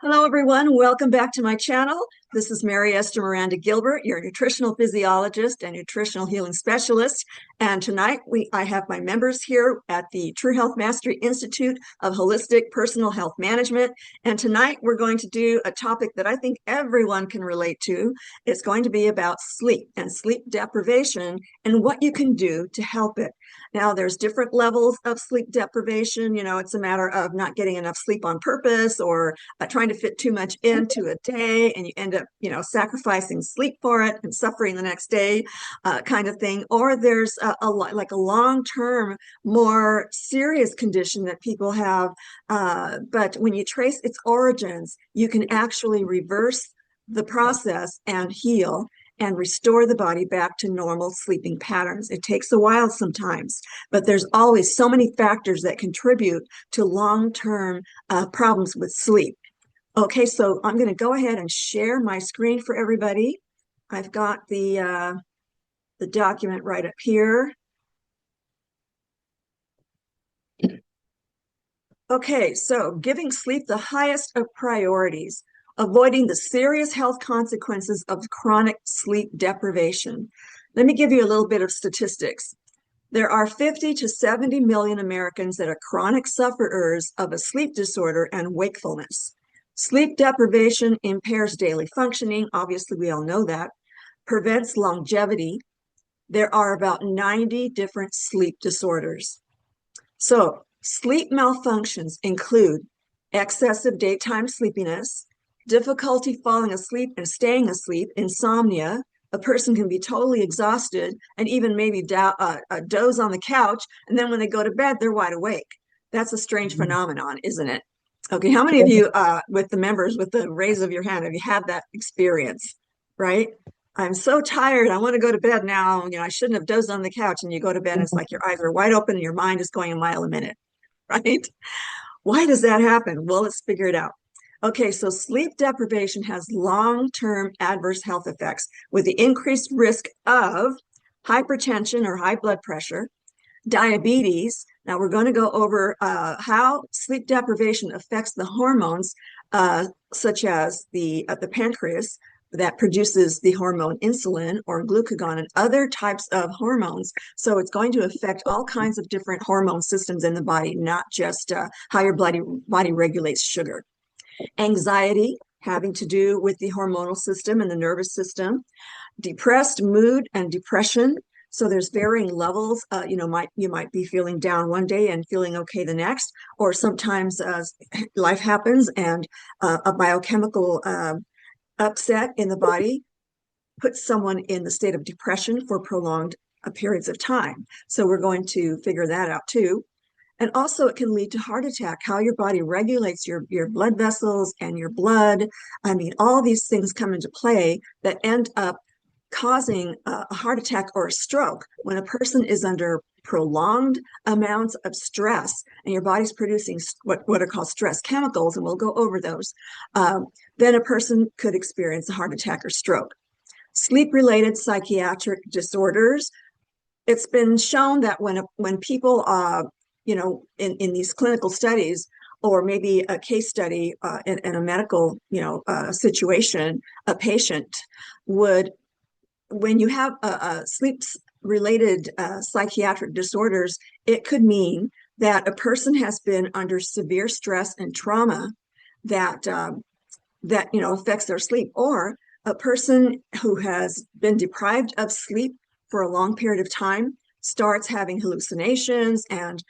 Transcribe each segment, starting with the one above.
Hello, everyone. Welcome back to my channel. This is Mary Esther Gilbert, your nutritional physiologist and nutritional healing specialist. And tonight I have my members here at the True Health Mastery Institute of Holistic Personal Health Management. And tonight we're going to do a topic that I think everyone can relate to. It's going to be about sleep and sleep deprivation and what you can do to help it. Now, there's different levels of sleep deprivation. You know, it's a matter of not getting enough sleep on purpose or trying to fit too much into a day, and you end up, sacrificing sleep for it and suffering the next day, kind of thing. Or there's like a long-term, more serious condition that people have. But when you trace its origins, you can actually reverse the process and heal and restore the body back to normal sleeping patterns. It takes a while sometimes, but there's always so many factors that contribute to long-term problems with sleep. Okay, so I'm going to go ahead and share my screen for everybody. I've got the document right up here. Okay, so giving sleep the highest of priorities, avoiding the serious health consequences of chronic sleep deprivation. Let me give you a little bit of statistics. There are 50 to 70 million Americans that are chronic sufferers of a sleep disorder and wakefulness. Sleep deprivation impairs daily functioning. Obviously, we all know that. Prevents longevity. There are about 90 different sleep disorders. So, sleep malfunctions include excessive daytime sleepiness, difficulty falling asleep and staying asleep, insomnia. A person can be totally exhausted and even maybe doze on the couch, and then when they go to bed, they're wide awake. That's a strange phenomenon, isn't it? Okay, how many of you, with the members, with the raise of your hand, have you had that experience, right? I'm so tired. I want to go to bed now. I shouldn't have dozed on the couch. And you go to bed, and it's like your eyes are wide open and your mind is going a mile a minute, right? Why does that happen? Well, let's figure it out. Okay, so sleep deprivation has long-term adverse health effects with the increased risk of hypertension or high blood pressure, diabetes. Now we're going to go over how sleep deprivation affects the hormones, such as the pancreas that produces the hormone insulin or glucagon and other types of hormones. So it's going to affect all kinds of different hormone systems in the body, not just how your body regulates sugar. Anxiety, having to do with the hormonal system and the nervous system. Depressed mood and depression. So there's varying levels. You might be feeling down one day and feeling okay the next, or sometimes life happens and a biochemical upset in the body puts someone in the state of depression for prolonged periods of time. So we're going to figure that out too. And also it can lead to heart attack, how your body regulates your blood vessels and your blood. I mean, all these things come into play that end up causing a heart attack or a stroke when a person is under prolonged amounts of stress and your body's producing what are called stress chemicals, and we'll go over those. Then a person could experience a heart attack or stroke. Sleep-related psychiatric disorders. It's been shown that when people, in these clinical studies, or maybe a case study in a medical, situation, a patient would, when you have a sleep-related psychiatric disorders, it could mean that a person has been under severe stress and trauma that affects their sleep, or a person who has been deprived of sleep for a long period of time starts having hallucinations, and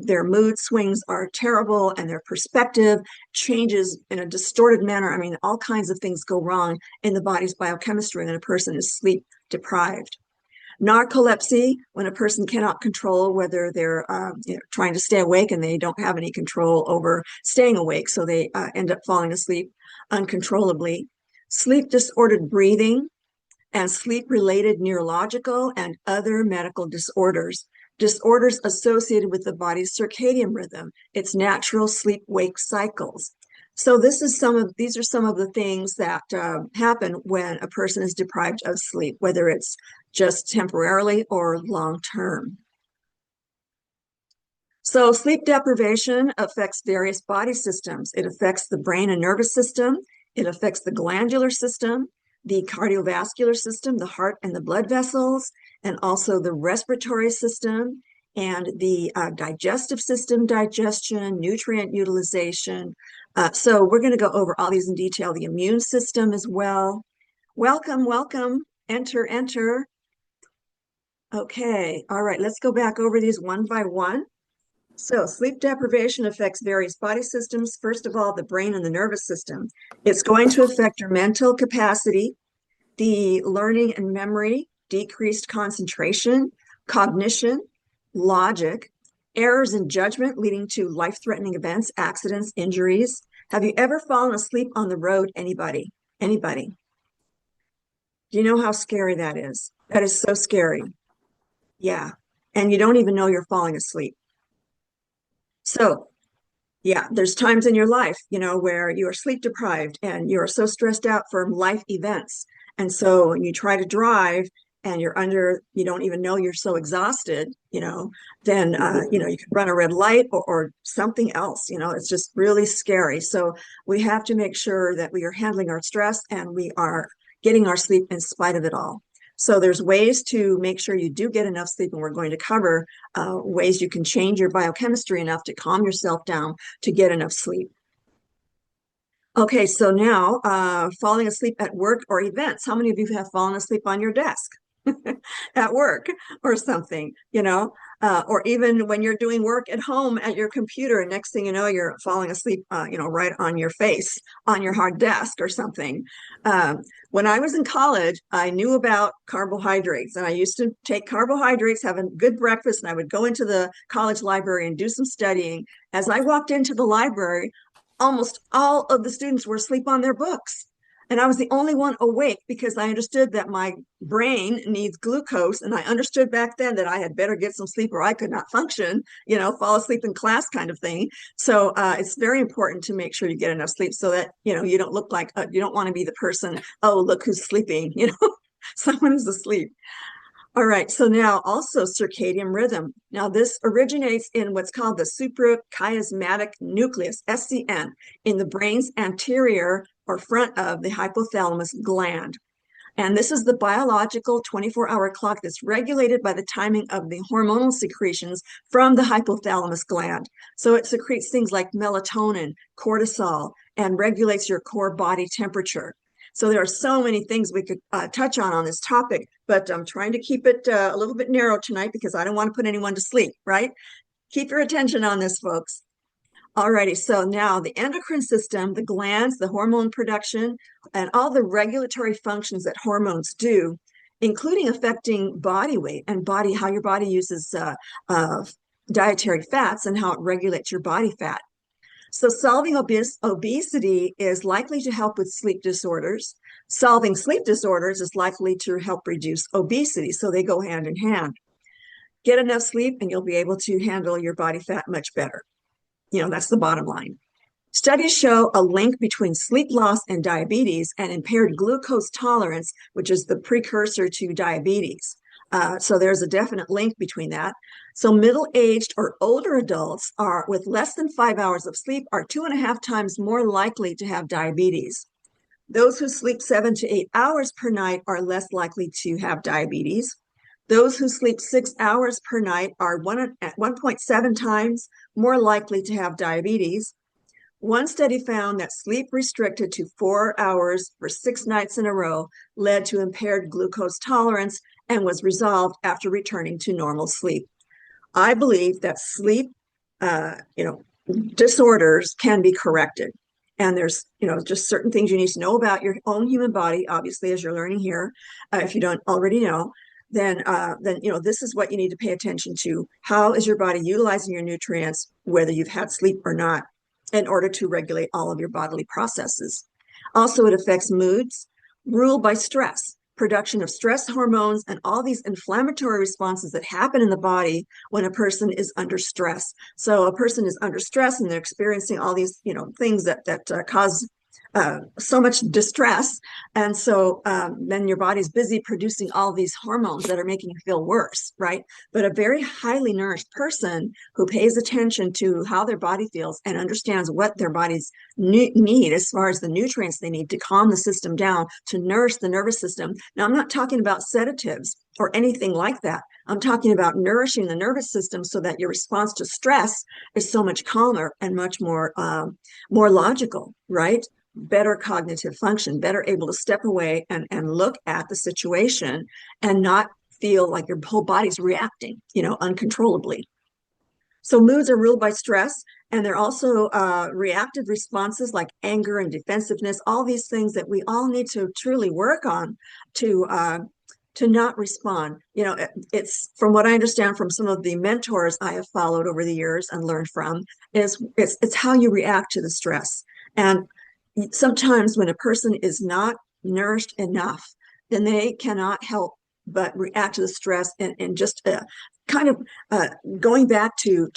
their mood swings are terrible, and their perspective changes in a distorted manner. I mean, all kinds of things go wrong in the body's biochemistry when a person is sleep deprived. Narcolepsy, when a person cannot control whether they're trying to stay awake and they don't have any control over staying awake, so they end up falling asleep uncontrollably. Sleep disordered breathing, and sleep-related neurological and other medical disorders. Disorders associated with the body's circadian rhythm, its natural sleep-wake cycles. So these are some of the things that happen when a person is deprived of sleep, whether it's just temporarily or long-term. So sleep deprivation affects various body systems. It affects the brain and nervous system. It affects the glandular system, the cardiovascular system, the heart and the blood vessels, and also the respiratory system and the digestive system, digestion, nutrient utilization. So we're going to go over all these in detail, the immune system as well. Welcome, welcome. Enter, enter. Okay, all right, let's go back over these one by one. So sleep deprivation affects various body systems. First of all, the brain and the nervous system. It's going to affect your mental capacity, the learning and memory, decreased concentration, cognition, logic, errors in judgment leading to life-threatening events, accidents, injuries. Have you ever fallen asleep on the road? Anybody? Anybody? Do you know how scary that is? That is so scary. Yeah. And you don't even know you're falling asleep. So yeah, there's times in your life, where you are sleep deprived and you're so stressed out from life events. And so when you try to drive and you don't even know you're so exhausted, then, you could run a red light or something else, it's just really scary. So we have to make sure that we are handling our stress and we are getting our sleep in spite of it all. So there's ways to make sure you do get enough sleep, and we're going to cover ways you can change your biochemistry enough to calm yourself down to get enough sleep. Okay, so now falling asleep at work or events. How many of you have fallen asleep on your desk at work or something, or even when you're doing work at home at your computer, and next thing you know, you're falling asleep, right on your face, on your hard desk or something. When I was in college, I knew about carbohydrates, and I used to take carbohydrates, have a good breakfast, and I would go into the college library and do some studying. As I walked into the library, almost all of the students were asleep on their books. And I was the only one awake because I understood that my brain needs glucose. And I understood back then that I had better get some sleep or I could not function, fall asleep in class kind of thing. So it's very important to make sure you get enough sleep so that, you don't look like, you don't want to be the person, oh, look who's sleeping, someone is asleep. All right, so now also circadian rhythm. Now this originates in what's called the suprachiasmatic nucleus, SCN, in the brain's anterior or front of the hypothalamus gland. And this is the biological 24-hour clock that's regulated by the timing of the hormonal secretions from the hypothalamus gland. So it secretes things like melatonin, cortisol, and regulates your core body temperature. So there are so many things we could touch on this topic, but I'm trying to keep it a little bit narrow tonight because I don't want to put anyone to sleep, right? Keep your attention on this, folks. Alrighty, so now the endocrine system, the glands, the hormone production, and all the regulatory functions that hormones do, including affecting body weight and how your body uses dietary fats and how it regulates your body fat. So solving obesity is likely to help with sleep disorders. Solving sleep disorders is likely to help reduce obesity. So they go hand in hand. Get enough sleep and you'll be able to handle your body fat much better. That's the bottom line. Studies show a link between sleep loss and diabetes and impaired glucose tolerance, which is the precursor to diabetes. So there's a definite link between that. So middle-aged or older adults with less than 5 hours of sleep are 2.5 times more likely to have diabetes. Those who sleep 7 to 8 hours per night are less likely to have diabetes. Those who sleep 6 hours per night are 1.7 times more likely to have diabetes. One study found that sleep restricted to 4 hours for 6 nights in a row led to impaired glucose tolerance and was resolved after returning to normal sleep. I believe that sleep, disorders can be corrected. And there's, just certain things you need to know about your own human body, obviously, as you're learning here. If you don't already know, then this is what you need to pay attention to. How is your body utilizing your nutrients, whether you've had sleep or not, in order to regulate all of your bodily processes? Also, it affects moods, ruled by stress, production of stress hormones, and all these inflammatory responses that happen in the body when a person is under stress. So a person is under stress and they're experiencing all these, things that cause so much distress. And so then your body's busy producing all these hormones that are making you feel worse, right? But a very highly nourished person who pays attention to how their body feels and understands what their bodies need as far as the nutrients they need to calm the system down, to nourish the nervous system. Now, I'm not talking about sedatives or anything like that. I'm talking about nourishing the nervous system so that your response to stress is so much calmer and much more logical, right? Better cognitive function, better able to step away and look at the situation and not feel like your whole body's reacting, uncontrollably. So moods are ruled by stress, and they're also reactive responses like anger and defensiveness, all these things that we all need to truly work on to not respond. It's from what I understand from some of the mentors I have followed over the years and learned from, is it's how you react to the stress. And sometimes when a person is not nourished enough, then they cannot help but react to the stress and just kind of going back to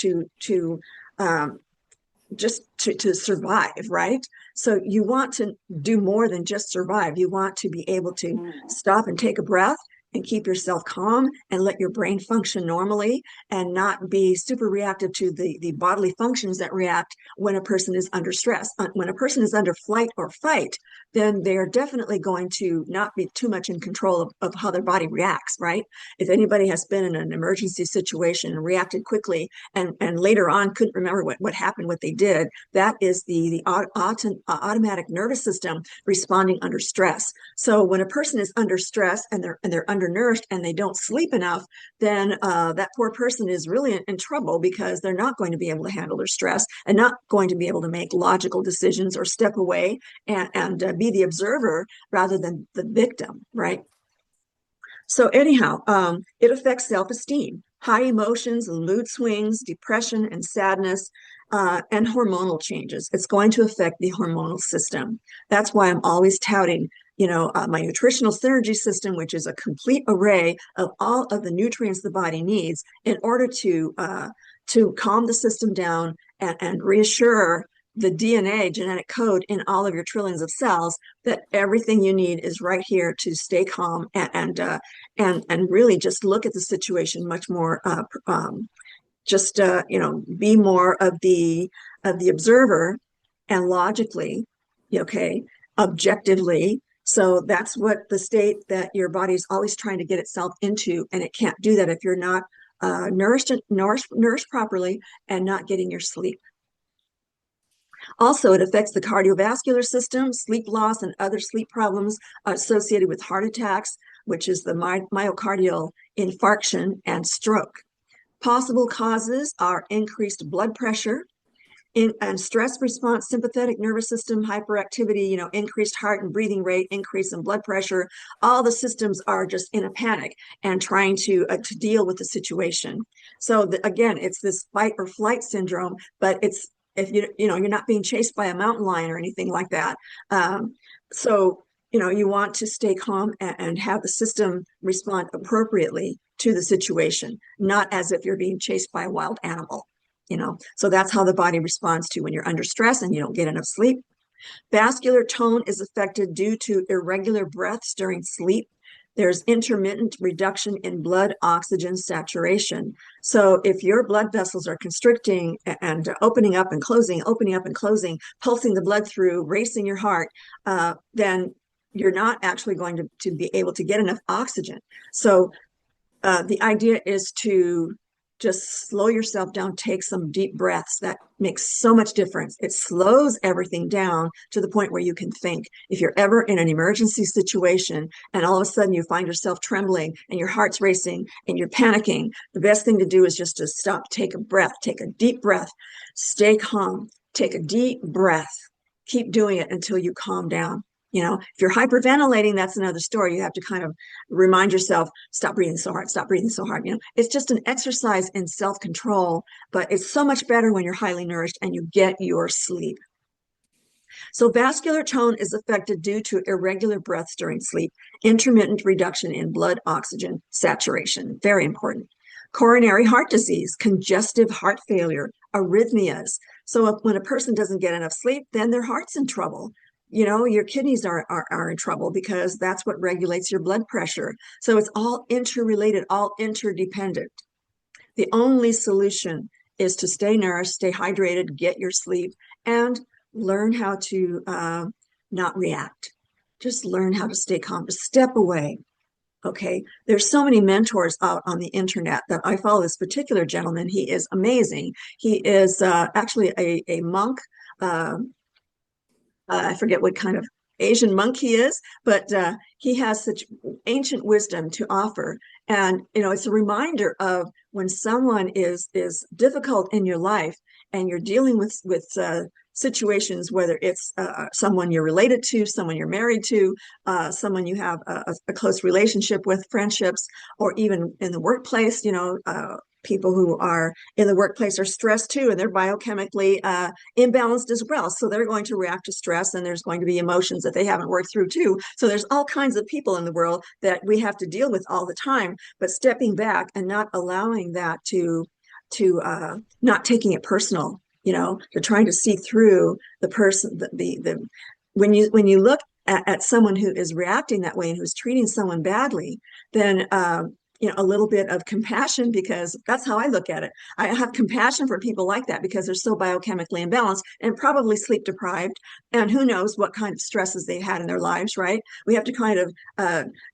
just to survive, right? So you want to do more than just survive. You want to be able to stop and take a breath and keep yourself calm and let your brain function normally and not be super reactive to the bodily functions that react when a person is under stress. When a person is under flight or fight, then they're definitely going to not be too much in control of how their body reacts, right? If anybody has been in an emergency situation and reacted quickly and later on couldn't remember what happened, what they did, that is the automatic nervous system responding under stress. So when a person is under stress and they're undernourished and they don't sleep enough, then that poor person is really in trouble because they're not going to be able to handle their stress and not going to be able to make logical decisions or step away and be the observer rather than the victim, right? So anyhow, it affects self-esteem, high emotions, mood swings, depression and sadness, and hormonal changes. It's going to affect the hormonal system. That's why I'm always touting my nutritional synergy system, which is a complete array of all of the nutrients the body needs in order to calm the system down and reassure the DNA genetic code in all of your trillions of cells that everything you need is right here to stay calm and really just look at the situation much more be more of the observer and logically, okay, objectively. So that's what the state that your body is always trying to get itself into, and it can't do that if you're not nourished properly and not getting your sleep. Also, it affects the cardiovascular system, sleep loss, and other sleep problems associated with heart attacks, which is the myocardial infarction and stroke. Possible causes are increased blood pressure, and stress response, sympathetic nervous system hyperactivity, increased heart and breathing rate, increase in blood pressure. All the systems are just in a panic and trying to deal with the situation. So again, it's this fight or flight syndrome, but it's if you're not being chased by a mountain lion or anything like that. So you want to stay calm and have the system respond appropriately to the situation, not as if you're being chased by a wild animal. So that's how the body responds to when you're under stress and you don't get enough sleep. Vascular tone is affected due to irregular breaths during sleep. There's intermittent reduction in blood oxygen saturation. So if your blood vessels are constricting and opening up and closing, pulsing the blood through, racing your heart, then you're not actually going to be able to get enough oxygen. So the idea is to just slow yourself down, take some deep breaths. That makes so much difference. It slows everything down to the point where you can think. If you're ever in an emergency situation and all of a sudden you find yourself trembling and your heart's racing and you're panicking, the best thing to do is just to stop, take a breath, take a deep breath, stay calm, take a deep breath, keep doing it until you calm down. If you're hyperventilating, that's another story. You have to kind of remind yourself, stop breathing so hard, stop breathing so hard. It's just an exercise in self-control, but it's so much better when you're highly nourished and you get your sleep. So vascular tone is affected due to irregular breaths during sleep, intermittent reduction in blood oxygen saturation, very important. Coronary heart disease, congestive heart failure, arrhythmias. So when a person doesn't get enough sleep, then their heart's in trouble. your kidneys are in trouble because that's what regulates your blood pressure. So it's all interrelated, all interdependent. The only solution is to stay nourished, stay hydrated, get your sleep, and learn how to not react. Just learn how to stay calm, to step away. Okay. There's so many mentors out on the internet that I follow this particular gentleman. He is amazing. He is actually a monk. Uh, I forget what kind of Asian monk he is, but he has such ancient wisdom to offer. And it's a reminder of when someone is difficult in your life, and you're dealing with situations, whether it's someone you're related to, someone you're married to, someone you have a close relationship with, friendships, or even in the workplace. People who are in the workplace are stressed too, and they're biochemically imbalanced as well. So they're going to react to stress, and there's going to be emotions that they haven't worked through too. So there's all kinds of people in the world that we have to deal with all the time. But stepping back and not allowing that to not taking it personal, to trying to see through the person, the when you look at someone who is reacting that way and who's treating someone badly, then a little bit of compassion, because that's how I look at it. I have compassion for people like that because they're so biochemically imbalanced and probably sleep deprived, and who knows what kind of stresses they had in their lives, right? We have to kind of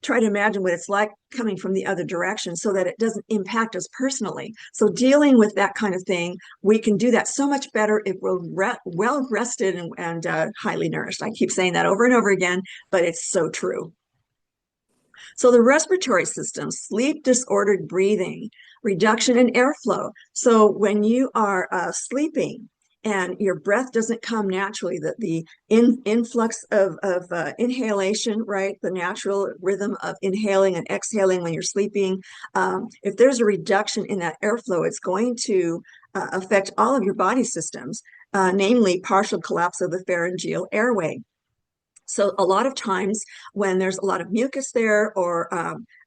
try to imagine what it's like coming from the other direction so that it doesn't impact us personally. So dealing with that kind of thing, we can do that so much better if we're well rested and highly nourished. I keep saying that over and over again, but it's so true. So the respiratory system, sleep disordered breathing, reduction in airflow. So when you are sleeping and your breath doesn't come naturally, the influx of inhalation, right? The natural rhythm of inhaling and exhaling when you're sleeping. If there's a reduction in that airflow, it's going to affect all of your body systems, namely partial collapse of the pharyngeal airway. So a lot of times when there's a lot of mucus there, or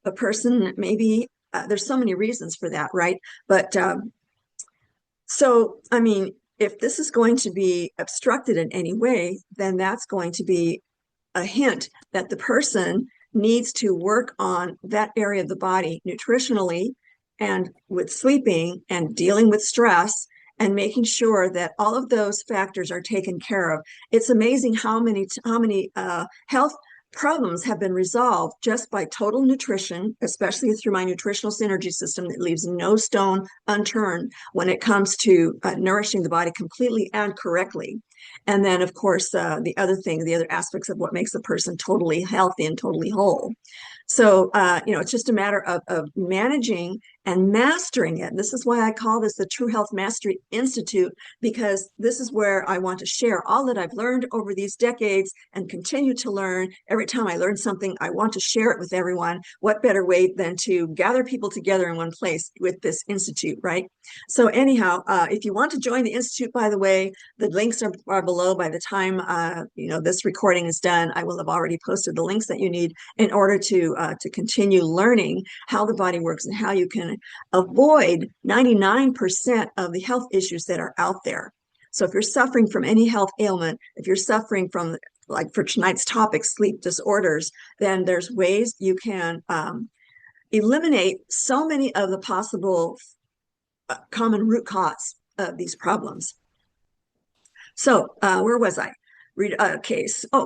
a person maybe, there's so many reasons for that, right? But so, I mean, if this is going to be obstructed in any way, then that's going to be a hint that the person needs to work on that area of the body nutritionally, and with sleeping and dealing with stress, and making sure that all of those factors are taken care of. It's amazing how many health problems have been resolved just by total nutrition, especially through my nutritional synergy system that leaves no stone unturned when it comes to nourishing the body completely and correctly. And then, of course, the other aspects of what makes a person totally healthy and totally whole. So, it's just a matter of managing and mastering it. This is why I call this the True Health Mastery Institute, because this is where I want to share all that I've learned over these decades and continue to learn. Every time I learn something, I want to share it with everyone. What better way than to gather people together in one place with this institute, right? So anyhow, if you want to join the institute, by the way, the links are below. By the time this recording is done, I will have already posted the links that you need in order to continue learning how the body works and how you can avoid 99% of the health issues that are out there. So if you're suffering from any health ailment, if you're suffering from, like for tonight's topic, sleep disorders, then there's ways you can eliminate so many of the possible common root cause of these problems. So where was I?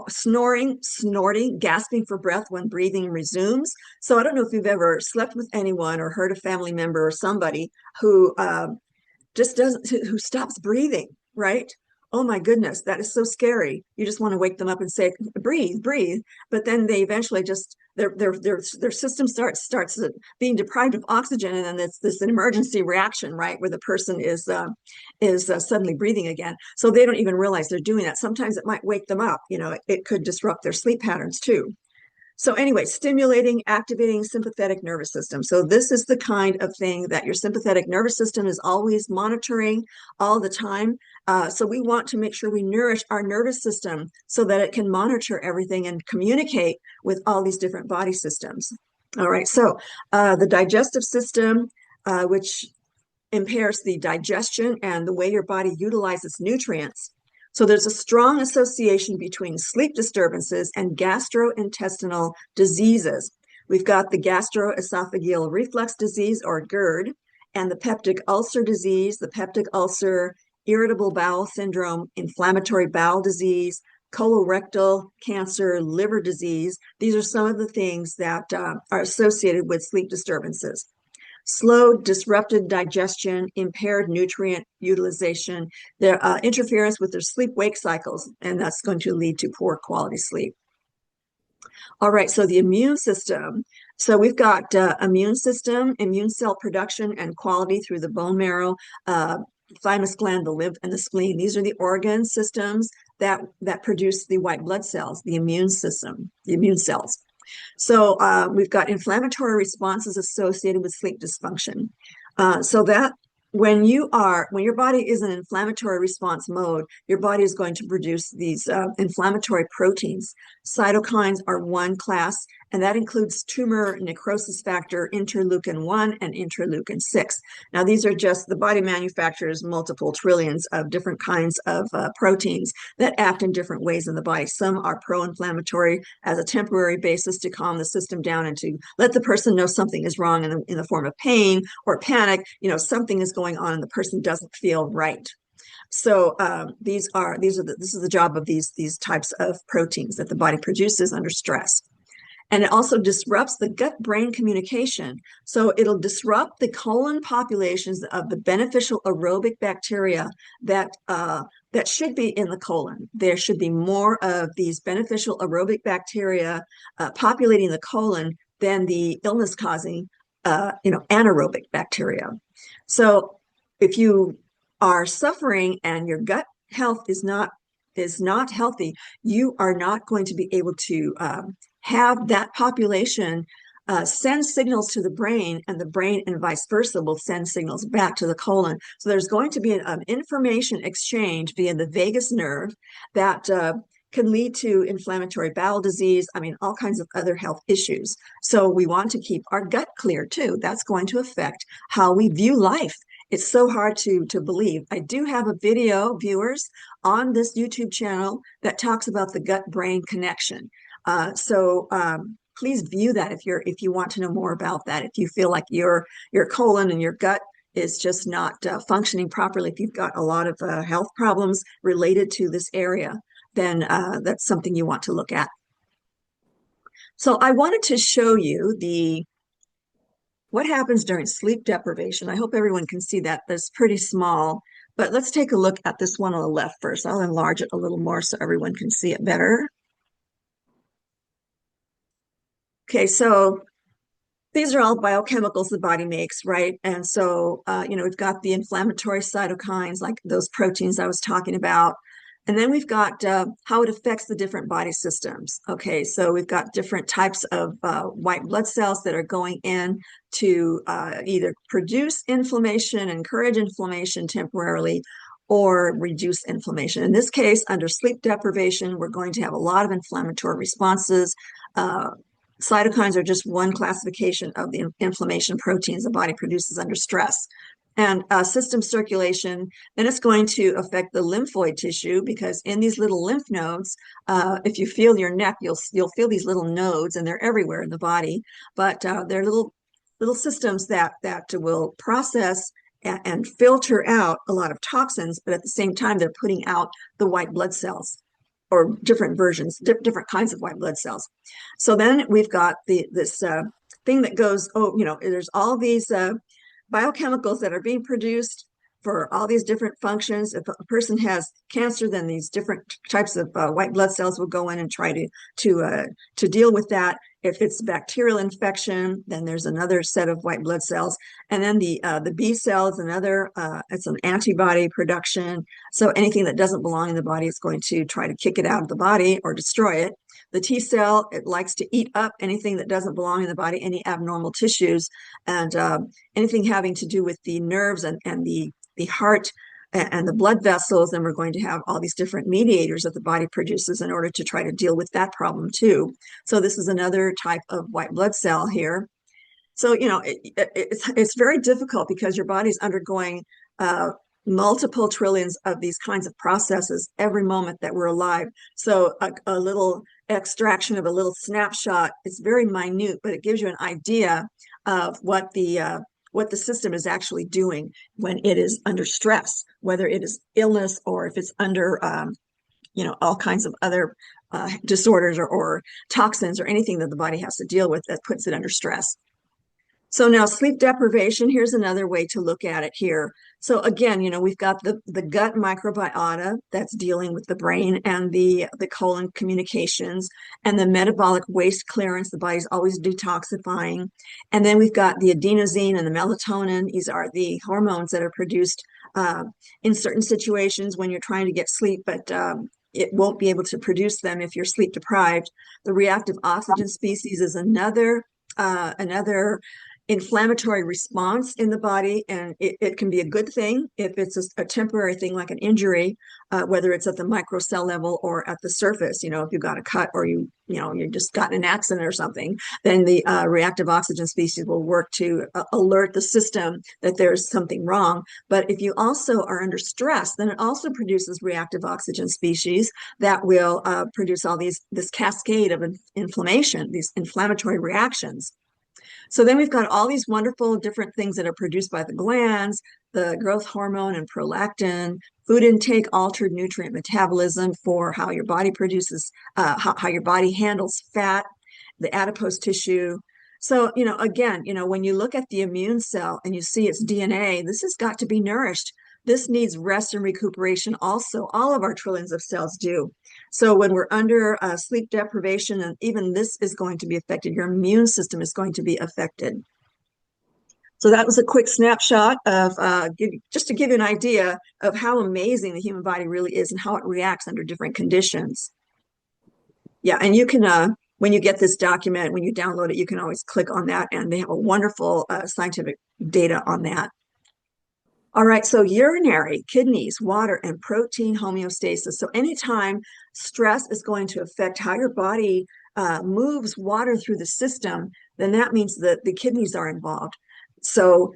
Snoring, snorting, gasping for breath when breathing resumes. So I don't know if you've ever slept with anyone or heard a family member or somebody who who stops breathing, right? Oh my goodness, that is so scary. You just want to wake them up and say, breathe, breathe. But then they eventually just, their system starts being deprived of oxygen, and then it's this an emergency reaction, right, where the person is suddenly breathing again. So they don't even realize they're doing that. Sometimes it might wake them up. It could disrupt their sleep patterns too. So anyway, stimulating, activating sympathetic nervous system. So this is the kind of thing that your sympathetic nervous system is always monitoring all the time. So we want to make sure we nourish our nervous system so that it can monitor everything and communicate with all these different body systems. All right, so the digestive system, which impairs the digestion and the way your body utilizes nutrients. So there's a strong association between sleep disturbances and gastrointestinal diseases. We've got the gastroesophageal reflux disease, or GERD, and the peptic ulcer disease, the peptic ulcer, irritable bowel syndrome, inflammatory bowel disease, colorectal cancer, liver disease. These are some of the things that are associated with sleep disturbances. Slow, disrupted digestion, impaired nutrient utilization, their interference with their sleep-wake cycles, and that's going to lead to poor quality sleep. All right, so the immune system. So we've got immune system, immune cell production and quality through the bone marrow, thymus gland, the lymph, and the spleen. These are the organ systems that produce the white blood cells, the immune system, the immune cells. So we've got inflammatory responses associated with sleep dysfunction. So that when your body is in inflammatory response mode, your body is going to produce these inflammatory proteins. Cytokines are one class, and that includes tumor necrosis factor, interleukin-1 and interleukin-6. Now, these are just, the body manufactures multiple trillions of different kinds of proteins that act in different ways in the body. Some are pro-inflammatory as a temporary basis to calm the system down and to let the person know something is wrong in the form of pain or panic. Something is going on and the person doesn't feel right. So this is the job of these types of proteins that the body produces under stress. And it also disrupts the gut-brain communication. So it'll disrupt the colon populations of the beneficial aerobic bacteria that should be in the colon. There should be more of these beneficial aerobic bacteria populating the colon than the illness-causing anaerobic bacteria. So if you are suffering and your gut health is not healthy, you are not going to be able to have that population send signals to the brain, and the brain and vice versa will send signals back to the colon. So there's going to be an information exchange via the vagus nerve that can lead to inflammatory bowel disease, all kinds of other health issues. So we want to keep our gut clear too. That's going to affect how we view life. It's so hard to believe. I do have a video, viewers, on this YouTube channel that talks about the gut-brain connection. So please view that if you want to know more about that. If you feel like your colon and your gut is just not functioning properly, if you've got a lot of health problems related to this area, then that's something you want to look at. So I wanted to show you what happens during sleep deprivation. I hope everyone can see that. That's pretty small, but let's take a look at this one on the left first. I'll enlarge it a little more so everyone can see it better. Okay, so these are all biochemicals the body makes, right? And so, we've got the inflammatory cytokines, like those proteins I was talking about. And then we've got how it affects the different body systems. Okay, so we've got different types of white blood cells that are going in to either produce inflammation, encourage inflammation temporarily, or reduce inflammation. In this case, under sleep deprivation, we're going to have a lot of inflammatory responses. Cytokines are just one classification of the inflammation proteins the body produces under stress. And system circulation, then it's going to affect the lymphoid tissue, because in these little lymph nodes, if you feel your neck, you'll feel these little nodes, and they're everywhere in the body. But they're little systems that will process and filter out a lot of toxins, but at the same time, they're putting out the white blood cells, or different versions, different kinds of white blood cells. So then we've got this thing that goes, there's all these biochemicals that are being produced for all these different functions. If a person has cancer, then these different types of white blood cells will go in and try to deal with that. If it's bacterial infection, then there's another set of white blood cells. And then the B cells, it's an antibody production. So anything that doesn't belong in the body is going to try to kick it out of the body or destroy it. The T cell, it likes to eat up anything that doesn't belong in the body, any abnormal tissues, and anything having to do with the nerves and the heart and the blood vessels. Then we're going to have all these different mediators that the body produces in order to try to deal with that problem too. So this is another type of white blood cell here. So, it's very difficult because your body's undergoing multiple trillions of these kinds of processes every moment that we're alive. So a little extraction of a little snapshot, it's very minute, but it gives you an idea of what the system is actually doing when it is under stress, whether it is illness or if it's under all kinds of other disorders or toxins or anything that the body has to deal with that puts it under stress. So now sleep deprivation, here's another way to look at it here. So again, we've got the gut microbiota that's dealing with the brain and the colon communications and the metabolic waste clearance. The body's always detoxifying. And then we've got the adenosine and the melatonin. These are the hormones that are produced in certain situations when you're trying to get sleep, but it won't be able to produce them if you're sleep deprived. The reactive oxygen species is another inflammatory response in the body, and it can be a good thing if it's a temporary thing like an injury, whether it's at the microcell level or at the surface. If you got a cut or you just got in an accident or something, then the reactive oxygen species will work to alert the system that there's something wrong. But if you also are under stress, then it also produces reactive oxygen species that will produce this cascade of inflammation, these inflammatory reactions. So then we've got all these wonderful different things that are produced by the glands, the growth hormone and prolactin, food intake, altered nutrient metabolism for how your body produces, how your body handles fat, the adipose tissue. So, again, when you look at the immune cell and you see its DNA, this has got to be nourished. This needs rest and recuperation also. All of our trillions of cells do. So when we're under sleep deprivation, and even this is going to be affected, your immune system is going to be affected. So that was a quick snapshot of just to give you an idea of how amazing the human body really is and how it reacts under different conditions. Yeah, and you can, when you get this document, when you download it, you can always click on that, and they have a wonderful scientific data on that. All right, so urinary, kidneys, water, and protein homeostasis. So anytime stress is going to affect how your body moves water through the system, then that means that the kidneys are involved. So,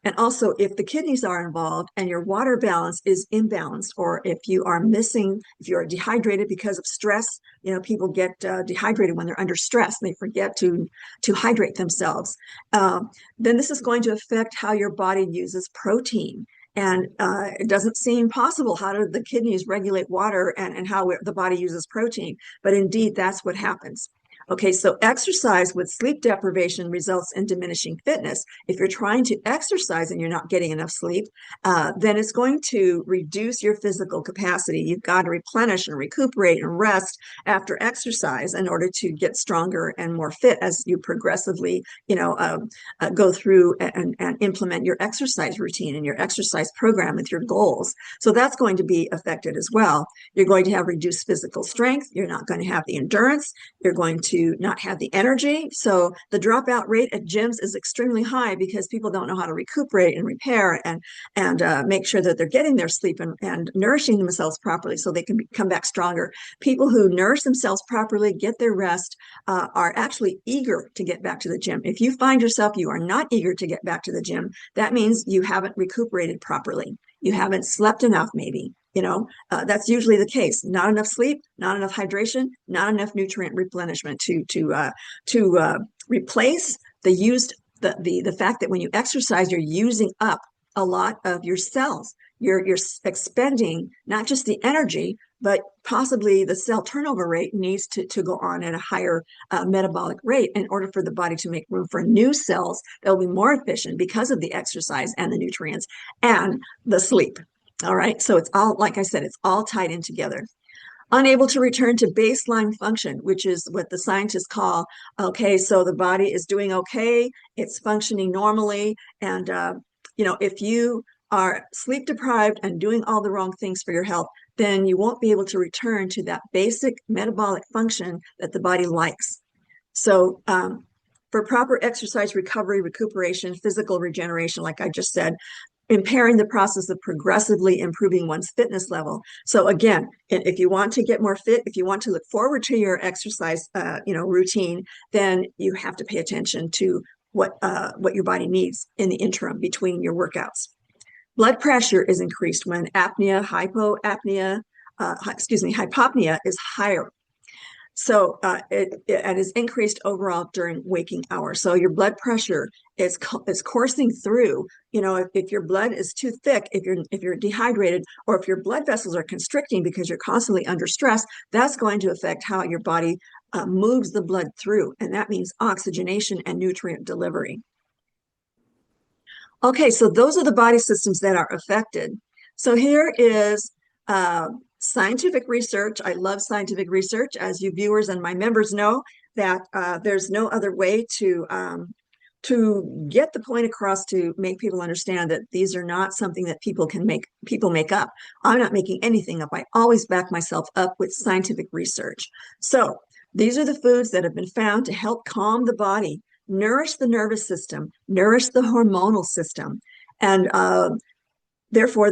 and also if the kidneys are involved and your water balance is imbalanced, or if you are if you're dehydrated because of stress, people get dehydrated when they're under stress and they forget to hydrate themselves. Then this is going to affect how your body uses protein. And it doesn't seem possible. How do the kidneys regulate water and how the body uses protein? But indeed, that's what happens. Okay, so exercise with sleep deprivation results in diminishing fitness. If you're trying to exercise and you're not getting enough sleep, then it's going to reduce your physical capacity. You've got to replenish and recuperate and rest after exercise in order to get stronger and more fit as you progressively, go through and implement your exercise routine and your exercise program with your goals. So that's going to be affected as well. You're going to have reduced physical strength. You're not going to have the endurance. You're going to not have the energy. So the dropout rate at gyms is extremely high because people don't know how to recuperate and repair and make sure that they're getting their sleep and nourishing themselves properly so they can come back stronger. People who nourish themselves properly, get their rest, are actually eager to get back to the gym. If you find yourself you are not eager to get back to the gym, that means you haven't recuperated properly. You haven't slept enough, maybe. That's usually the case. Not enough sleep, not enough hydration, not enough nutrient replenishment to replace the fact that when you exercise, you're using up a lot of your cells. You're expending not just the energy, but possibly the cell turnover rate needs to go on at a higher metabolic rate in order for the body to make room for new cells that will be more efficient because of the exercise and the nutrients and the sleep. All right, so it's all, like I said, it's all tied in together. Unable to return to baseline function, which is what the scientists call, okay, so the body is doing okay, it's functioning normally, and if you are sleep deprived and doing all the wrong things for your health, then you won't be able to return to that basic metabolic function that the body likes. So for proper exercise, recovery, recuperation, physical regeneration, like I just said, impairing the process of progressively improving one's fitness level. So again, if you want to get more fit, if you want to look forward to your exercise, routine, then you have to pay attention to what your body needs in the interim between your workouts. Blood pressure is increased when hypopnea is higher. So it is increased overall during waking hours. So your blood pressure is coursing through. If your blood is too thick, if you're dehydrated, or if your blood vessels are constricting because you're constantly under stress, that's going to affect how your body moves the blood through, and that means oxygenation and nutrient delivery. Okay, so those are the body systems that are affected. So here is scientific research. I love scientific research. As you viewers and my members know, that there's no other way to get the point across to make people understand that these are not something that people make up. I'm not making anything up. I always back myself up with scientific research. So these are the foods that have been found to help calm the body, nourish the nervous system, nourish the hormonal system, and therefore,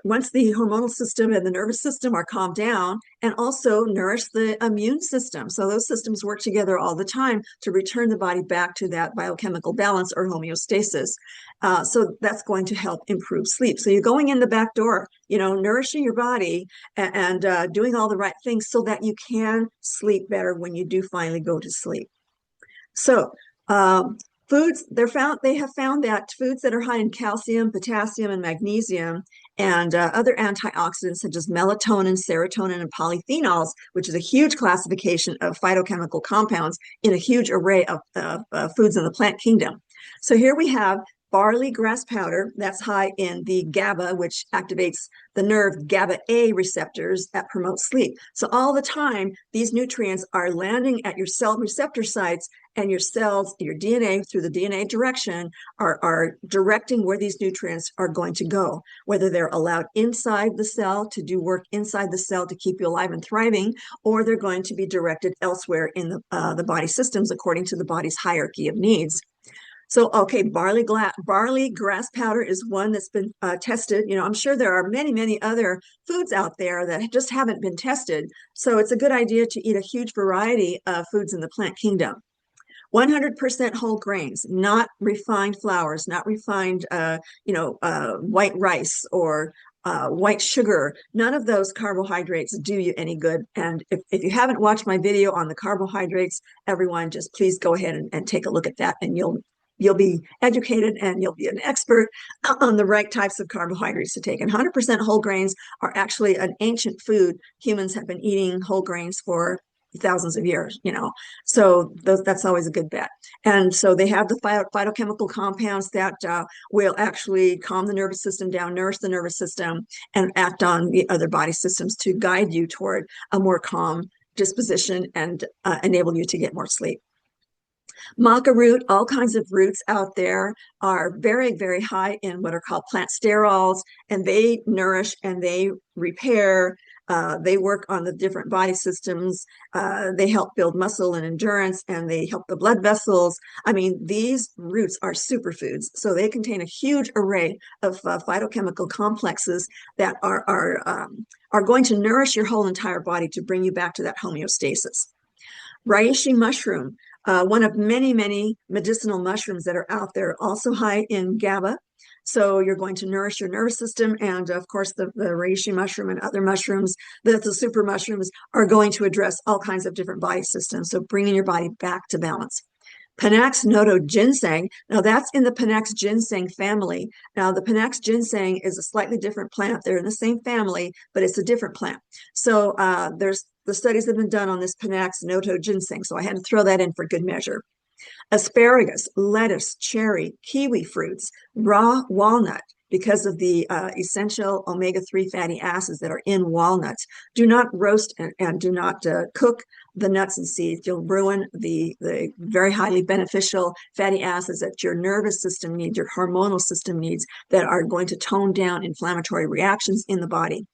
once the hormonal system and the nervous system are calmed down, and also nourish the immune system. So those systems work together all the time to return the body back to that biochemical balance or homeostasis. So that's going to help improve sleep. So you're going in the back door, nourishing your body and doing all the right things so that you can sleep better when you do finally go to sleep. So foods, they have found that foods that are high in calcium, potassium, and magnesium, and other antioxidants such as melatonin, serotonin, and polyphenols, which is a huge classification of phytochemical compounds in a huge array of foods in the plant kingdom. So here we have barley grass powder that's high in the GABA, which activates the nerve GABA A receptors that promote sleep. So all the time, these nutrients are landing at your cell receptor sites, and your cells, your DNA, through the DNA direction, are directing where these nutrients are going to go, whether they're allowed inside the cell to do work inside the cell to keep you alive and thriving, or they're going to be directed elsewhere in the body systems according to the body's hierarchy of needs. So, okay, barley grass powder is one that's been tested. I'm sure there are many, many other foods out there that just haven't been tested. So it's a good idea to eat a huge variety of foods in the plant kingdom. 100% whole grains, not refined flours, not refined, white rice or white sugar. None of those carbohydrates do you any good. And if you haven't watched my video on the carbohydrates, everyone, just please go ahead and take a look at that, and you'll be educated and you'll be an expert on the right types of carbohydrates to take. And 100% whole grains are actually an ancient food. Humans have been eating whole grains for thousands of years, so that's always a good bet. And so they have the phytochemical compounds that will actually calm the nervous system down, nourish the nervous system, and act on the other body systems to guide you toward a more calm disposition and enable you to get more sleep. Maca root, all kinds of roots out there are very, very high in what are called plant sterols, and they nourish and they repair. They work on the different body systems. They help build muscle and endurance, and they help the blood vessels. I mean, these roots are superfoods, so they contain a huge array of phytochemical complexes that are going to nourish your whole entire body to bring you back to that homeostasis. Reishi mushroom, one of many, many medicinal mushrooms that are out there, also high in GABA. So you're going to nourish your nervous system. And of course, the reishi mushroom and other mushrooms, the super mushrooms, are going to address all kinds of different body systems. So bringing your body back to balance. Panax nodo ginseng. Now that's in the Panax ginseng family. Now the Panax ginseng is a slightly different plant. They're in the same family, but it's a different plant. So the studies have been done on this Panax nodo ginseng. So I had to throw that in for good measure. Asparagus, lettuce, cherry, kiwi fruits, raw walnut, because of the essential omega-3 fatty acids that are in walnuts. Do not roast and do not cook the nuts and seeds. You'll ruin the very highly beneficial fatty acids that your nervous system needs, your hormonal system needs, that are going to tone down inflammatory reactions in the body.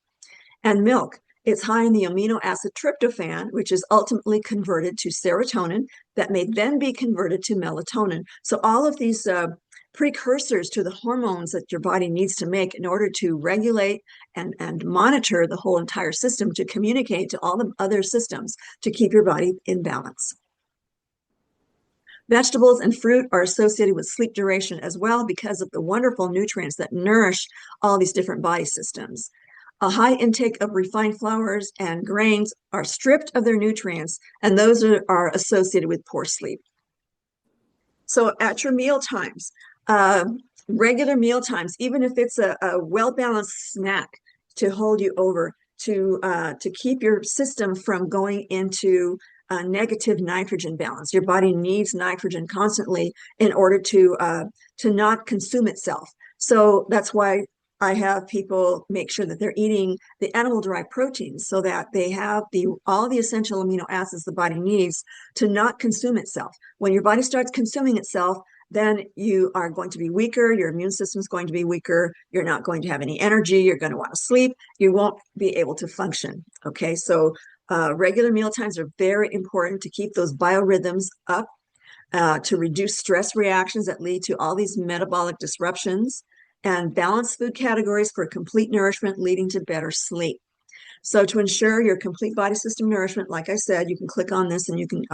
And milk. It's high in the amino acid tryptophan, which is ultimately converted to serotonin that may then be converted to melatonin. So all of these precursors to the hormones that your body needs to make in order to regulate and monitor the whole entire system, to communicate to all the other systems to keep your body in balance. Vegetables and fruit are associated with sleep duration as well because of the wonderful nutrients that nourish all these different body systems. A high intake of refined flours and grains are stripped of their nutrients, and those are associated with poor sleep. So at your meal times, regular meal times, even if it's a well-balanced snack to hold you over, to keep your system from going into a negative nitrogen balance. Your body needs nitrogen constantly in order to not consume itself. So that's why I have people make sure that they're eating the animal-derived proteins so that they have all the essential amino acids the body needs to not consume itself. When your body starts consuming itself, then you are going to be weaker. Your immune system is going to be weaker. You're not going to have any energy. You're going to want to sleep. You won't be able to function. Okay, so regular meal times are very important to keep those biorhythms up, to reduce stress reactions that lead to all these metabolic disruptions, and balance food categories for complete nourishment, leading to better sleep. So to ensure your complete body system nourishment, like I said, you can click on this and you can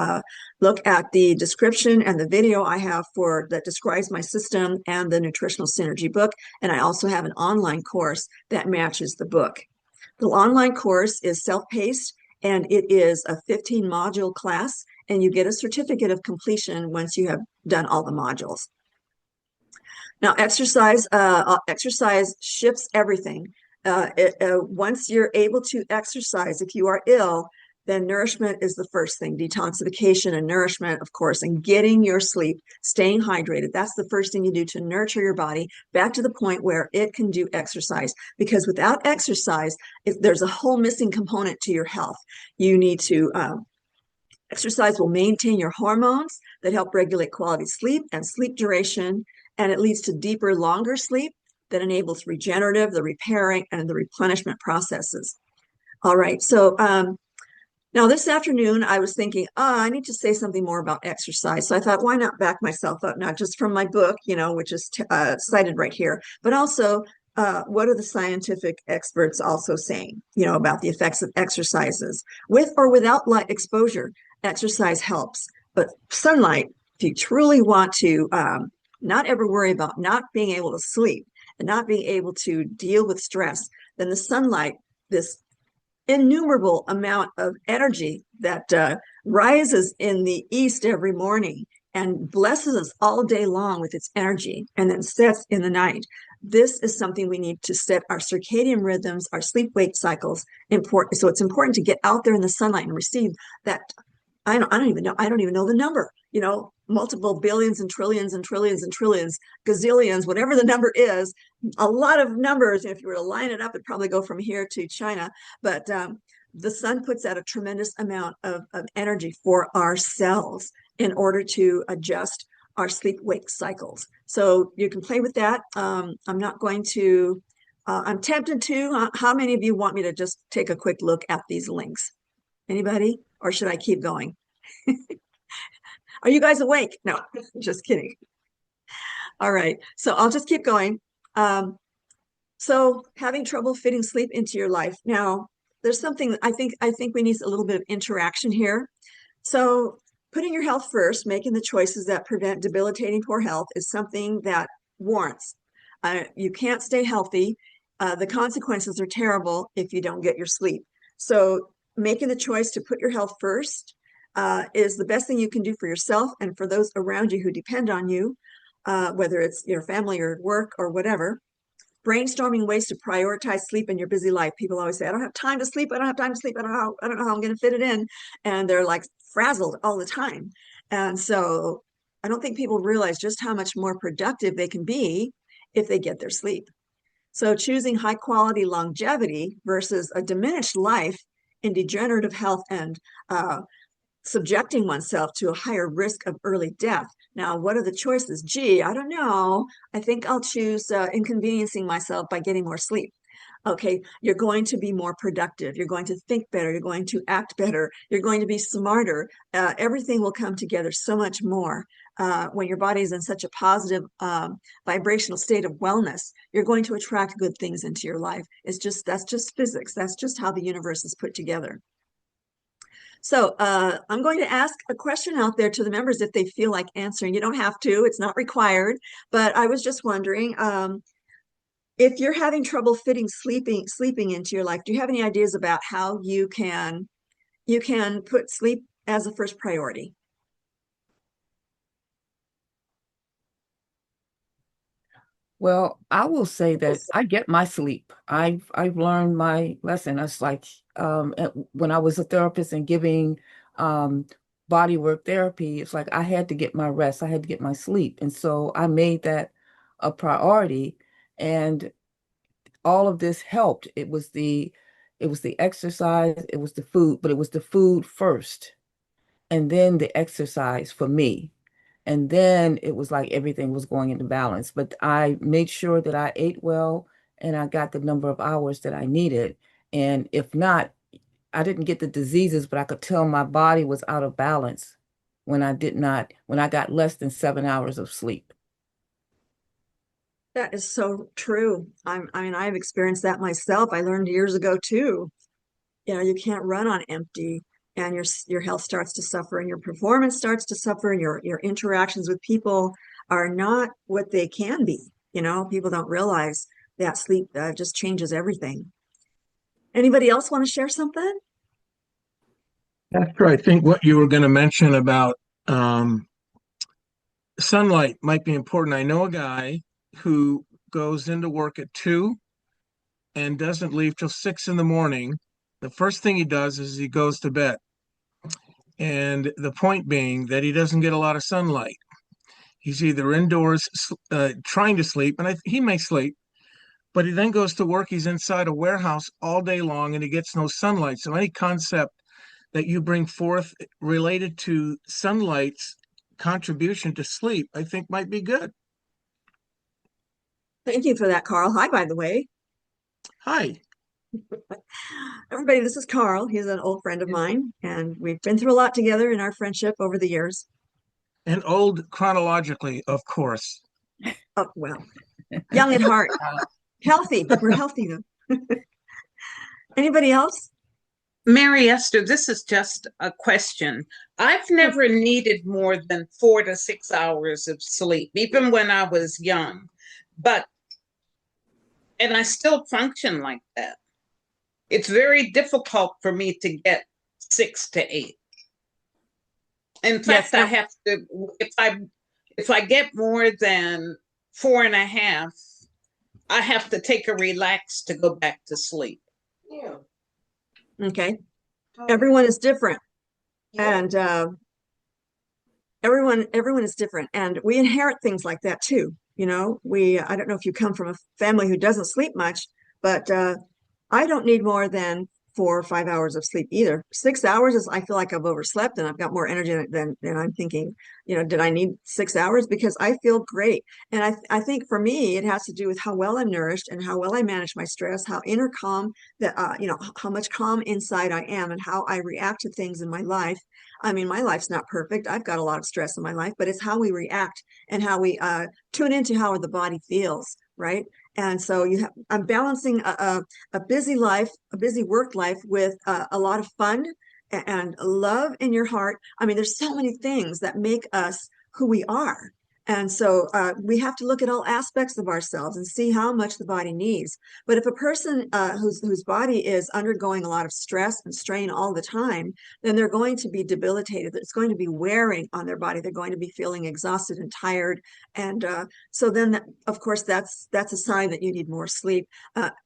look at the description and the video I have that describes my system and the Nutritional Synergy book. And I also have an online course that matches the book. The online course is self-paced and it is a 15-module class, and you get a certificate of completion once you have done all the modules. Now, exercise shifts everything. Once you're able to exercise, if you are ill, then nourishment is the first thing. Detoxification and nourishment, of course, and getting your sleep, staying hydrated. That's the first thing you do to nurture your body back to the point where it can do exercise. Because without exercise, there's a whole missing component to your health. You need to exercise will maintain your hormones that help regulate quality sleep and sleep duration, and it leads to deeper, longer sleep that enables regenerative, the repairing, and the replenishment processes. All right, so now this afternoon I was thinking, I need to say something more about exercise. So I thought, why not back myself up, not just from my book, which is cited right here, but also what are the scientific experts also saying, about the effects of exercises. With or without light exposure, exercise helps. But sunlight, if you truly want to not ever worry about not being able to sleep and not being able to deal with stress, then the sunlight, this innumerable amount of energy that rises in the east every morning and blesses us all day long with its energy and then sets in the night. This is something we need to set our circadian rhythms, our sleep-wake cycles. So it's important to get out there in the sunlight and receive that. I don't even know the number, multiple billions and trillions and trillions and trillions, gazillions, whatever the number is, a lot of numbers. If you were to line it up, it'd probably go from here to China. But the sun puts out a tremendous amount of energy for our cells in order to adjust our sleep-wake cycles. So you can play with that. I'm not going to, I'm tempted to. How many of you want me to just take a quick look at these links? Anybody? Or should I keep going? Are you guys awake? No, just kidding. All right, so I'll just keep going. So having trouble fitting sleep into your life. Now, there's something I think we need a little bit of interaction here. So putting your health first, making the choices that prevent debilitating poor health is something that warrants. You can't stay healthy. The consequences are terrible if you don't get your sleep. So making the choice to put your health first is the best thing you can do for yourself and for those around you who depend on you, whether it's your family or work or whatever. Brainstorming ways to prioritize sleep in your busy life. People always say, I don't have time to sleep. I don't have time to sleep. I don't know how I'm going to fit it in. And they're like frazzled all the time. And so I don't think people realize just how much more productive they can be if they get their sleep. So choosing high quality longevity versus a diminished life in degenerative health and subjecting oneself to a higher risk of early death. Now, what are the choices? Gee, I don't know. I think I'll choose inconveniencing myself by getting more sleep. Okay, you're going to be more productive. You're going to think better. You're going to act better. You're going to be smarter. Everything will come together so much more when your body is in such a positive vibrational state of wellness. You're going to attract good things into your life. That's just physics. That's just how the universe is put together. So I'm going to ask a question out there to the members if they feel like answering. You don't have to, it's not required, but I was just wondering, if you're having trouble fitting sleeping into your life, do you have any ideas about how you can put sleep as a first priority? Well, I will say that I get my sleep. I've learned my lesson. It's like when I was a therapist and giving um, body work therapy, it's like I had to get my rest. I had to get my sleep, and so I made that a priority. And all of this helped. It was the exercise, it was the food, but it was the food first, and then the exercise for me. And then it was like everything was going into balance. But I made sure that I ate well and I got the number of hours that I needed. And if not, I didn't get the diseases, but I could tell my body was out of balance when I got less than 7 hours of sleep. That is so true. I mean, I've experienced that myself. I learned years ago too. You can't run on empty, and your health starts to suffer, and your performance starts to suffer, and your interactions with people are not what they can be. People don't realize that sleep just changes everything. Anybody else want to share something? After I think what you were going to mention about um, sunlight might be important. I know a guy who goes into work at 2 and doesn't leave till 6 in the morning. The first thing he does is he goes to bed. And the point being that he doesn't get a lot of sunlight. He's either indoors trying to sleep, and he may sleep, but he then goes to work. He's inside a warehouse all day long and he gets no sunlight. So, any concept that you bring forth related to sunlight's contribution to sleep, I think might be good. Thank you for that, Carl. Hi, by the way. Hi. Everybody, this is Carl. He's an old friend of mine, and we've been through a lot together in our friendship over the years. And old chronologically, of course. Oh, well, young at heart, healthy. We're healthy though. Anybody else? Mary Esther, this is just a question. I've never needed more than 4 to 6 hours of sleep, even when I was young. But, and I still function like that. It's very difficult for me to get 6 to 8. In Yes, fact, I have to, if I get more than 4.5, I have to take a relax to go back to sleep. Yeah. okay. Everyone is different, and everyone is different, and we inherit things like that too. I don't know if you come from a family who doesn't sleep much, but I don't need more than 4 or 5 hours of sleep either. 6 hours is, I feel like I've overslept and I've got more energy than I'm thinking, did I need 6 hours? Because I feel great. And I think for me, it has to do with how well I'm nourished and how well I manage my stress, how inner calm that, how much calm inside I am and how I react to things in my life. I mean, my life's not perfect. I've got a lot of stress in my life, but it's how we react and how we tune into how the body feels, right? And so I'm balancing a busy life, a busy work life with a lot of fun and love in your heart. I mean, there's so many things that make us who we are. And so we have to look at all aspects of ourselves and see how much the body needs. But if a person whose body is undergoing a lot of stress and strain all the time, then they're going to be debilitated. It's going to be wearing on their body. They're going to be feeling exhausted and tired. And so then, of course, that's a sign that you need more sleep.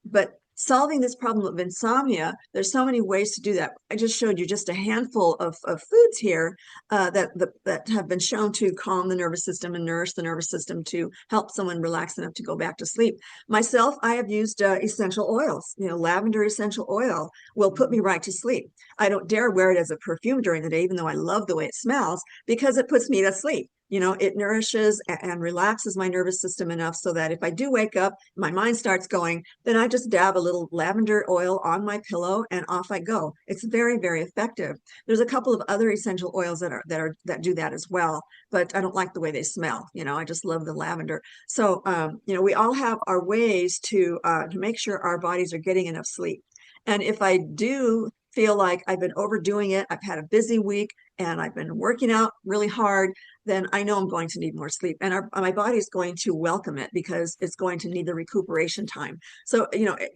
But solving this problem of insomnia, there's so many ways to do that. I just showed you just a handful of foods here that have been shown to calm the nervous system and nourish the nervous system to help someone relax enough to go back to sleep. Myself, I have used essential oils. Lavender essential oil will put me right to sleep. I don't dare wear it as a perfume during the day, even though I love the way it smells, because it puts me to sleep. It nourishes and relaxes my nervous system enough so that if I do wake up, my mind starts going, then I just dab a little lavender oil on my pillow and off I go. It's very, very effective. There's a couple of other essential oils that do that as well, but I don't like the way they smell. I just love the lavender. So, we all have our ways to make sure our bodies are getting enough sleep. And if I do feel like I've been overdoing it, I've had a busy week and I've been working out really hard, then I know I'm going to need more sleep. And my body is going to welcome it because it's going to need the recuperation time. So,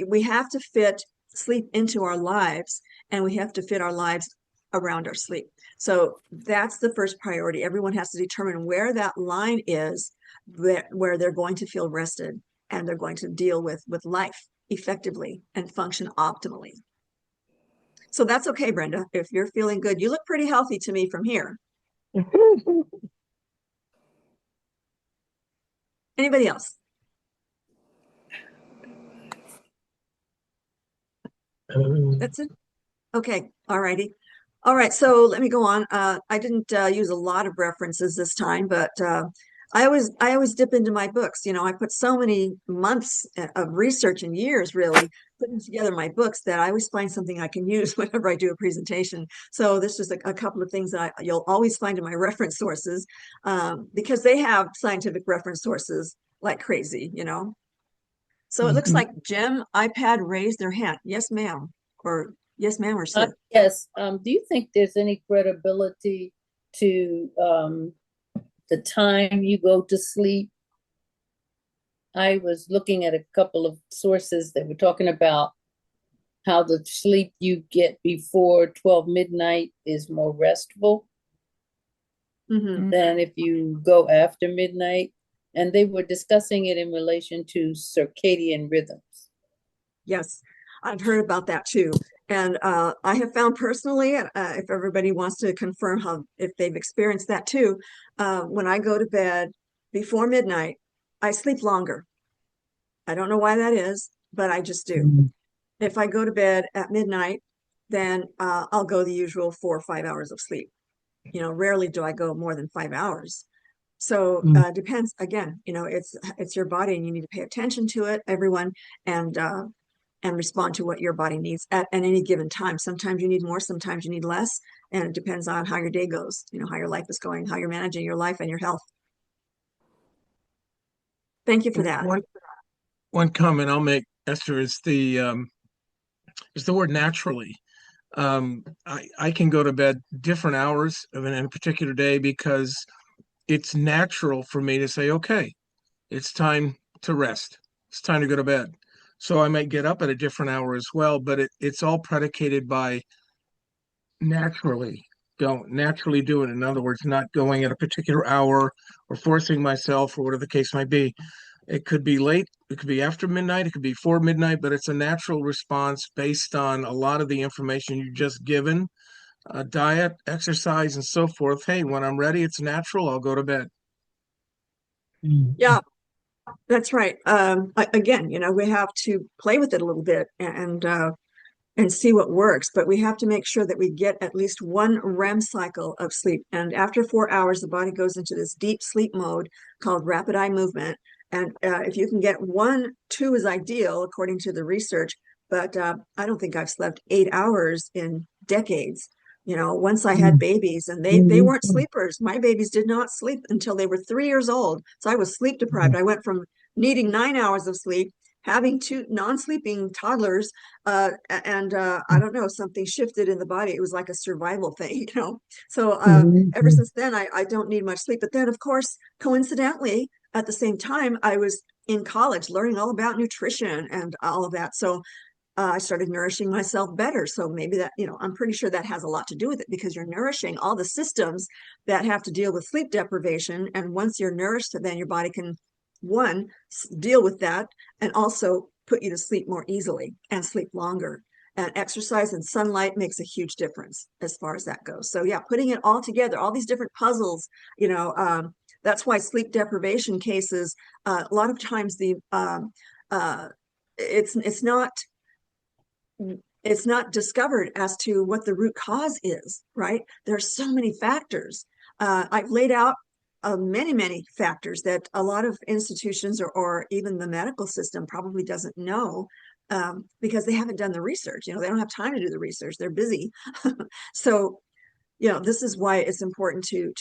we have to fit sleep into our lives, and we have to fit our lives around our sleep. So that's the first priority. Everyone has to determine where that line is, where they're going to feel rested and they're going to deal with life effectively and function optimally. So that's okay, Brenda. If you're feeling good, you look pretty healthy to me from here. Anybody else? That's it. Okay. All righty. All right. So let me go on. I didn't use a lot of references this time, but I always dip into my books. I put so many months of research and years really putting together my books that I always find something I can use whenever I do a presentation. So this is a couple of things that you'll always find in my reference sources, because they have scientific reference sources like crazy. So it looks like Jim, iPad raised their hand. Yes, ma'am. Or yes, ma'am, or sir. Yes. Do you think there's any credibility to the time you go to sleep? I was looking at a couple of sources that were talking about how the sleep you get before 12 midnight is more restful than if you go after midnight. And they were discussing it in relation to circadian rhythms. Yes, I've heard about that too. And I have found personally, if everybody wants to confirm if they've experienced that too, when I go to bed before midnight, I sleep longer. I don't know why that is, but I just do. If I go to bed at midnight, then I'll go the usual 4 or 5 hours of sleep. Rarely do I go more than 5 hours. So depends again, it's your body and you need to pay attention to it, everyone, and respond to what your body needs at any given time. Sometimes you need more, sometimes you need less, and it depends on how your day goes, how your life is going, how you're managing your life and your health. Thank you for that. One comment I'll make, Esther, is the word naturally. I can go to bed different hours in a particular day because it's natural for me to say, okay, it's time to rest. It's time to go to bed. So I might get up at a different hour as well, but it's all predicated by naturally do it. In other words, not going at a particular hour or forcing myself or whatever the case might be. It could be late, it could be after midnight, it could be before midnight, but it's a natural response based on a lot of the information you've just given, diet, exercise, and so forth. Hey, when I'm ready, it's natural, I'll go to bed. Yeah, that's right. Again, we have to play with it a little bit and see what works, but we have to make sure that we get at least one REM cycle of sleep. And after 4 hours, the body goes into this deep sleep mode called rapid eye movement. And if you can get 1, 2 is ideal according to the research, but I don't think I've slept 8 hours in decades. Once I had babies and they weren't sleepers. My babies did not sleep until they were 3 years old. So I was sleep deprived. I went from needing 9 hours of sleep, having 2 non-sleeping toddlers, and I don't know, something shifted in the body. It was like a survival thing, So ever since then, I don't need much sleep. But then, of course, coincidentally, at the same time, I was in college learning all about nutrition and all of that. So I started nourishing myself better. So maybe that, I'm pretty sure that has a lot to do with it because you're nourishing all the systems that have to deal with sleep deprivation. And once you're nourished, then your body can, one, deal with that and also put you to sleep more easily and sleep longer. And exercise and sunlight makes a huge difference as far as that goes. So yeah, putting it all together, all these different puzzles, that's why sleep deprivation cases, a lot of times it's not discovered as to what the root cause is, right? There's so many factors. I've laid out many, many factors that a lot of institutions or even the medical system probably doesn't know because they haven't done the research. They don't have time to do the research. They're busy. So, this is why it's important to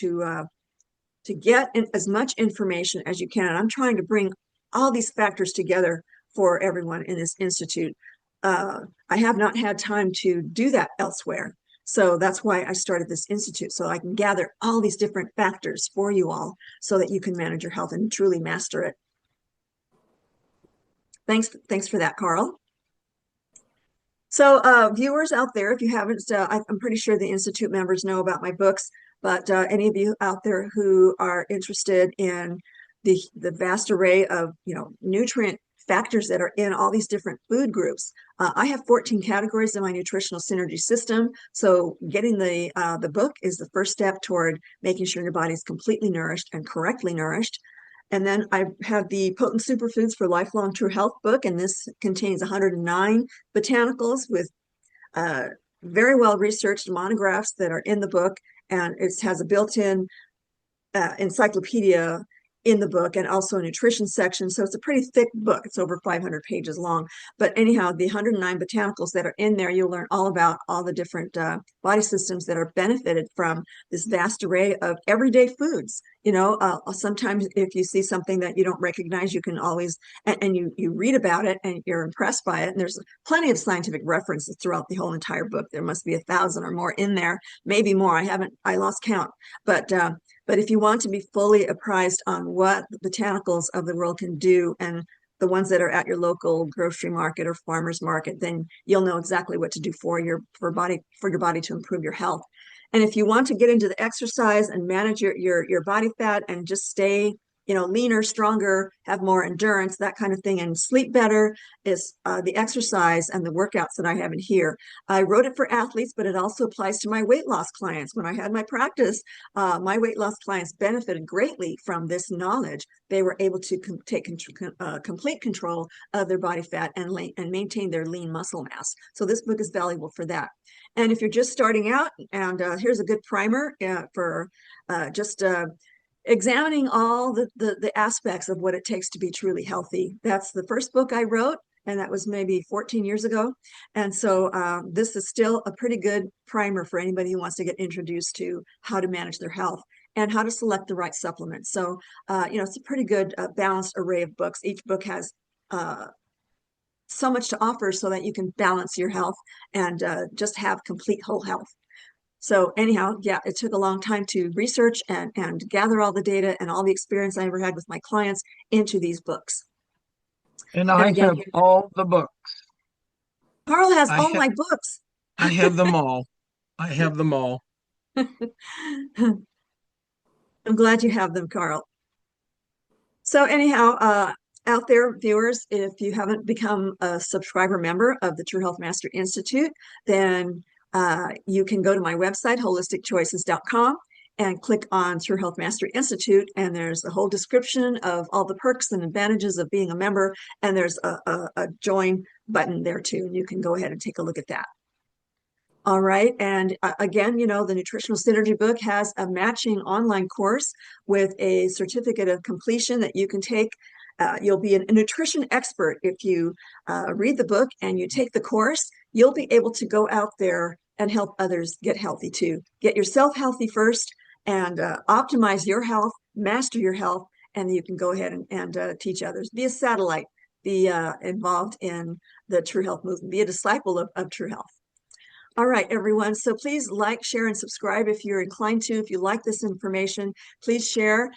get as much information as you can. And I'm trying to bring all these factors together for everyone in this institute. I have not had time to do that elsewhere. So that's why I started this institute, so I can gather all these different factors for you all so that you can manage your health and truly master it. Thanks for that, Carl. So viewers out there, if you haven't, I'm pretty sure the Institute members know about my books, but any of you out there who are interested in the vast array of, nutrient factors that are in all these different food groups, I have 14 categories in my nutritional synergy system. So getting the book is the first step toward making sure your body is completely nourished and correctly nourished. And then I have the Potent Superfoods for Lifelong True Health book, and this contains 109 botanicals with very well researched monographs that are in the book, and it has a built-in encyclopedia in the book and also a nutrition section. So it's a pretty thick book. It's over 500 pages long. But anyhow, the 109 botanicals that are in there, you'll learn all about all the different body systems that are benefited from this vast array of everyday foods. Sometimes if you see something that you don't recognize, you can always, and you read about it and you're impressed by it. And there's plenty of scientific references throughout the whole entire book. There must be 1,000 or more in there, maybe more. I lost count. But if you want to be fully apprised on what the botanicals of the world can do, and the ones that are at your local grocery market or farmer's market, then you'll know exactly what to do for your body to improve your health. And if you want to get into the exercise and manage your body fat and just stay, leaner, stronger, have more endurance, that kind of thing, and sleep better, is the exercise and the workouts that I have in here. I wrote it for athletes, but it also applies to my weight loss clients. When I had my practice, my weight loss clients benefited greatly from this knowledge. They were able to take complete control of their body fat and maintain their lean muscle mass. So this book is valuable for that. And if you're just starting out, and here's a good primer for just examining all the aspects of what it takes to be truly healthy. That's the first book I wrote, and that was maybe 14 years ago. And so this is still a pretty good primer for anybody who wants to get introduced to how to manage their health and how to select the right supplements. So, it's a pretty good balanced array of books. Each book has so much to offer so that you can balance your health and just have complete whole health. So anyhow, yeah, it took a long time to research and gather all the data and all the experience I ever had with my clients into these books. And I have all the books. Carl has all my books. I have them all. I have them all. I'm glad you have them, Carl. So anyhow, out there, viewers, if you haven't become a subscriber member of the True Health Master Institute, then you can go to my website, holisticchoices.com, and click on True Health Master Institute, and there's a whole description of all the perks and advantages of being a member, and there's a join button there too, and you can go ahead and take a look at that. All right, and again, the Nutritional Synergy book has a matching online course with a certificate of completion that you can take. You'll be a nutrition expert if you read the book and you take the course. You'll be able to go out there and help others get healthy too. Get yourself healthy first and optimize your health, master your health, and you can go ahead and teach others. Be a satellite, be involved in the True Health movement, be a disciple of True Health. All right, everyone. So please like, share, and subscribe if you're inclined to. If you like this information, please share.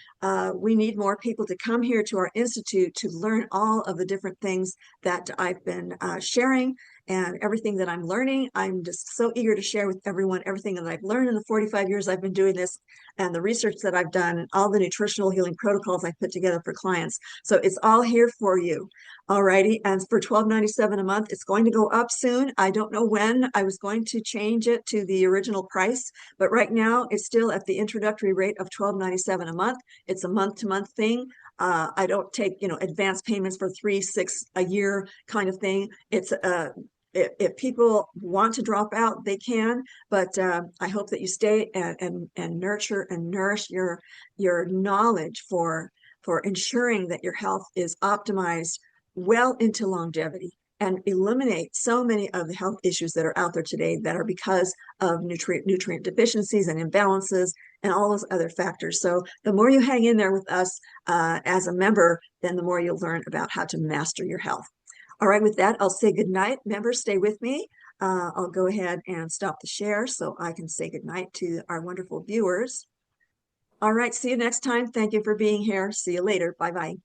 We need more people to come here to our institute to learn all of the different things that I've been sharing and everything that I'm learning. I'm just so eager to share with everyone everything that I've learned in the 45 years I've been doing this and the research that I've done, all the nutritional healing protocols I've put together for clients. So it's all here for you. All righty. And for $12.97 a month, it's going to go up soon. I don't know when. I was going to change it to the original price, but right now it's still at the introductory rate of $12.97 a month. It's a month-to-month thing. I don't take, advance payments for 3, 6 a year kind of thing. It's if people want to drop out, they can, but I hope that you stay and nurture and nourish your knowledge for ensuring that your health is optimized well into longevity and eliminate so many of the health issues that are out there today that are because of nutrient deficiencies and imbalances and all those other factors. So the more you hang in there with us as a member, then the more you'll learn about how to master your health. All right, with that, I'll say goodnight. Members, stay with me. I'll go ahead and stop the share so I can say goodnight to our wonderful viewers. All right, see you next time. Thank you for being here. See you later. Bye-bye.